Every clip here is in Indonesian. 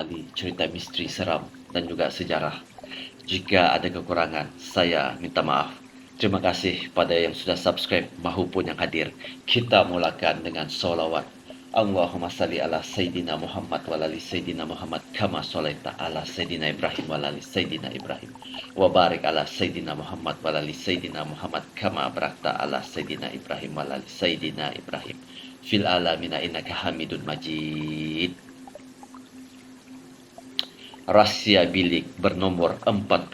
kembali cerita misteri seram dan juga sejarah. Jika ada kekurangan, saya minta maaf. Terima kasih pada yang sudah subscribe maupun yang hadir. Kita mulakan dengan solawat. Allahumma salli ala Sayyidina Muhammad wa ala Sayyidina Muhammad kama sholaita ala Sayyidina Ibrahim wa ala Sayyidina Ibrahim wa barik ala Sayyidina Muhammad wa ala Sayyidina Muhammad kama barakta ala Sayyidina Ibrahim wa ala Sayyidina Ibrahim fil alamina innaka Hamidun Majid. Rahasia bilik bernomor 40.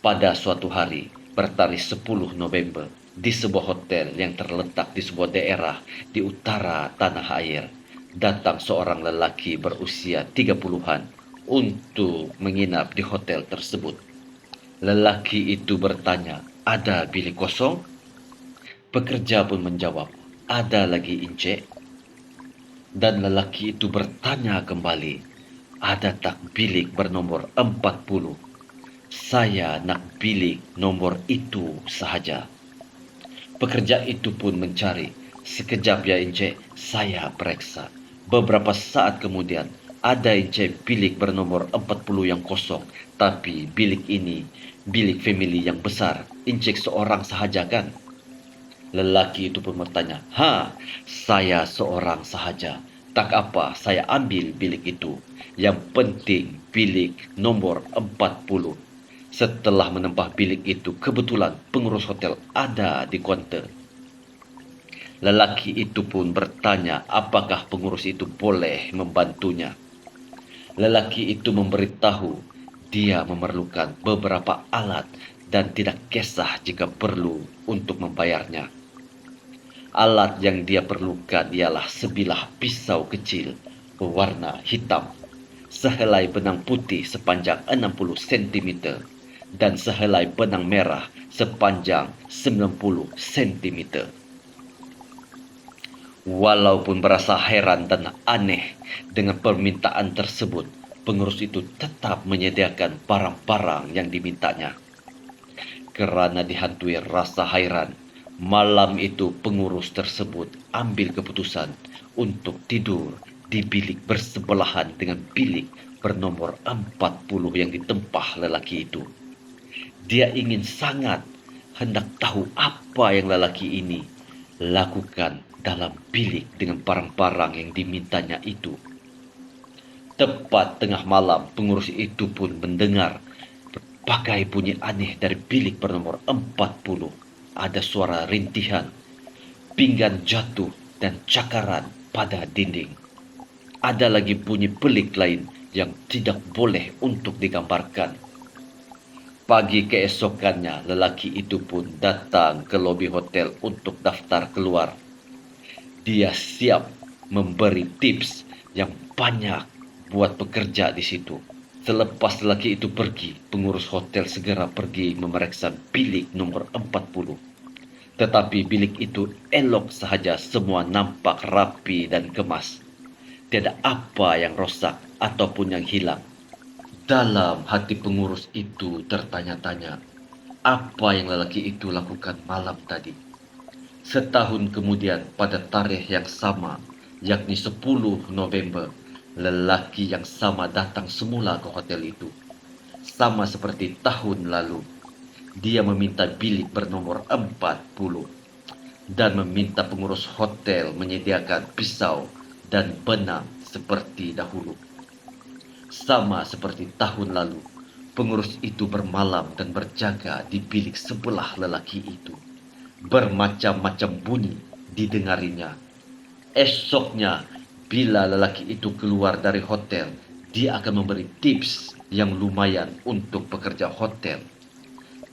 Pada suatu hari bertarikh 10 November di sebuah hotel yang terletak di sebuah daerah di utara tanah air, datang seorang lelaki berusia 30-an untuk menginap di hotel tersebut. Lelaki itu bertanya, "Ada bilik kosong?" Pekerja pun menjawab, "Ada lagi, Encik." Dan lelaki itu bertanya kembali, "Ada tak bilik bernomor 40? Saya nak bilik nomor itu sahaja." Pekerja itu pun mencari. "Sekejap ya, Encik, saya periksa." Beberapa saat kemudian, ada, Encik, bilik bernomor 40 yang kosong. Tapi bilik ini, bilik family yang besar. Encik seorang sahaja kan? Lelaki itu pun bertanya, saya seorang sahaja. Tak apa, saya ambil bilik itu. Yang penting bilik nomor 40. Setelah menempah bilik itu, kebetulan pengurus hotel ada di kaunter. Lelaki itu pun bertanya apakah pengurus itu boleh membantunya. Lelaki itu memberitahu dia memerlukan beberapa alat dan tidak kisah jika perlu untuk membayarnya. Alat yang dia perlukan ialah sebilah pisau kecil berwarna hitam, sehelai benang putih sepanjang 60 cm, dan sehelai benang merah sepanjang 90 cm. Walaupun berasa heran dan aneh dengan permintaan tersebut, pengurus itu tetap menyediakan barang-barang yang dimintanya. Kerana dihantui rasa hairan, malam itu pengurus tersebut ambil keputusan untuk tidur di bilik bersebelahan dengan bilik bernomor 40 yang ditempah lelaki itu. Dia ingin sangat hendak tahu apa yang lelaki ini lakukan dalam bilik dengan barang-barang yang dimintanya itu. Tepat tengah malam, pengurus itu pun mendengar berbagai bunyi aneh dari bilik bernomor 40. Ada suara rintihan, pinggan jatuh, dan cakaran pada dinding. Ada lagi bunyi pelik lain yang tidak boleh untuk digambarkan. Pagi keesokannya, lelaki itu pun datang ke lobi hotel untuk daftar keluar. Dia siap memberi tips yang banyak buat pekerja di situ. Selepas lelaki itu pergi, pengurus hotel segera pergi memeriksa bilik nomor 40. Tetapi bilik itu elok sahaja, semua nampak rapi dan kemas. Tiada apa yang rosak ataupun yang hilang. Dalam hati pengurus itu tertanya-tanya, apa yang lelaki itu lakukan malam tadi? Setahun kemudian pada tarikh yang sama, yakni 10 November, lelaki yang sama datang semula ke hotel itu. Sama seperti tahun lalu, dia meminta bilik bernomor 40 dan meminta pengurus hotel menyediakan pisau dan benang seperti dahulu. Sama seperti tahun lalu, pengurus itu bermalam dan berjaga di bilik sebelah lelaki itu. Bermacam-macam bunyi didengarinya. Esoknya, bila lelaki itu keluar dari hotel, dia akan memberi tips yang lumayan untuk pekerja hotel.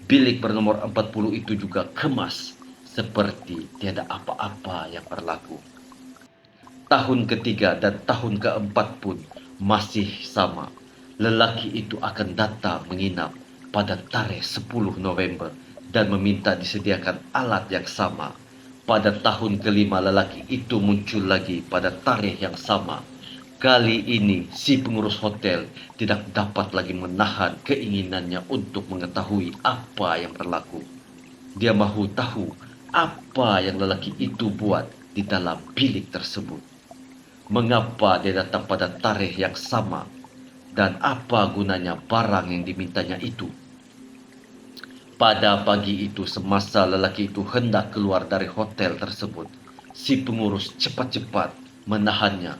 Bilik bernomor 40 itu juga kemas, seperti tiada apa-apa yang berlaku. Tahun ketiga dan tahun keempat pun masih sama. Lelaki itu akan datang menginap pada tarikh 10 November dan meminta disediakan alat yang sama. Pada tahun kelima, lelaki itu muncul lagi pada tarikh yang sama. Kali ini si pengurus hotel tidak dapat lagi menahan keinginannya untuk mengetahui apa yang berlaku. Dia mahu tahu apa yang lelaki itu buat di dalam bilik tersebut. Mengapa dia datang pada tarikh yang sama? Dan apa gunanya barang yang dimintanya itu? Pada pagi itu, semasa lelaki itu hendak keluar dari hotel tersebut, si pengurus cepat-cepat menahannya.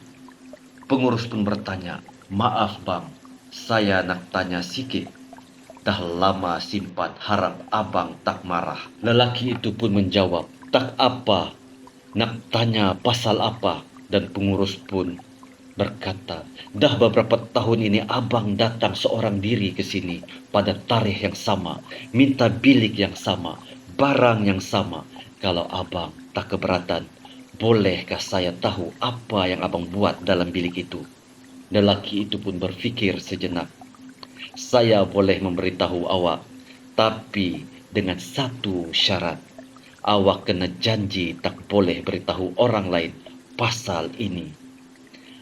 Pengurus pun bertanya, "Maaf bang, saya nak tanya sikit. Dah lama simpan, harap abang tak marah." Lelaki itu pun menjawab, "Tak apa, nak tanya pasal apa?" Dan pengurus pun berkata, "Dah beberapa tahun ini abang datang seorang diri ke sini pada tarikh yang sama, minta bilik yang sama, barang yang sama. Kalau abang tak keberatan, bolehkah saya tahu apa yang abang buat dalam bilik itu?" Lelaki itu pun berfikir sejenak. "Saya boleh memberitahu awak, tapi dengan satu syarat. Awak kena janji tak boleh beritahu orang lain pasal ini.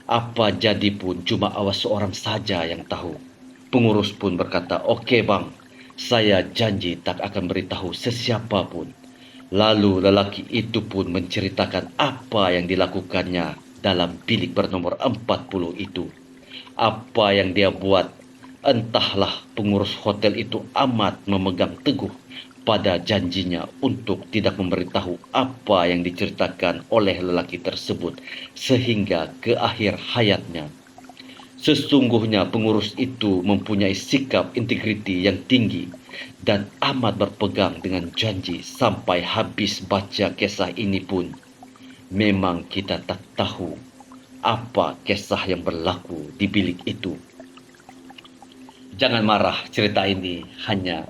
Apa jadi pun cuma awak seorang saja yang tahu." Pengurus pun berkata, "Okey bang, saya janji tak akan beritahu sesiapa pun." Lalu lelaki itu pun menceritakan apa yang dilakukannya dalam bilik bernomor 40 itu. Apa yang dia buat, entahlah. Pengurus hotel itu amat memegang teguh pada janjinya untuk tidak memberitahu apa yang diceritakan oleh lelaki tersebut sehingga ke akhir hayatnya. Sesungguhnya pengurus itu mempunyai sikap integriti yang tinggi dan amat berpegang dengan janji. Sampai habis baca kisah ini pun, memang kita tak tahu apa kisah yang berlaku di bilik itu. Jangan marah, cerita ini hanya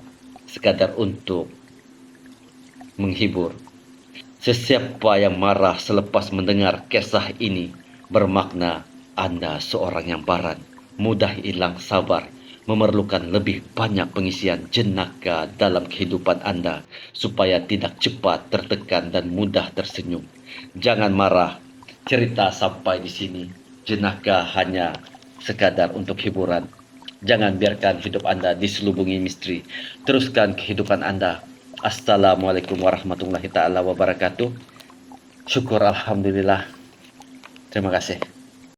sekadar untuk menghibur. Sesiapa yang marah selepas mendengar kisah ini bermakna Anda seorang yang baran, mudah hilang sabar, memerlukan lebih banyak pengisian jenaka dalam kehidupan Anda supaya tidak cepat tertekan dan mudah tersenyum. Jangan marah, cerita sampai di sini. Jenaka hanya sekadar untuk hiburan. Jangan biarkan hidup Anda diselubungi misteri. Teruskan kehidupan Anda. Assalamualaikum warahmatullahi taala wabarakatuh. Syukur alhamdulillah. Terima kasih.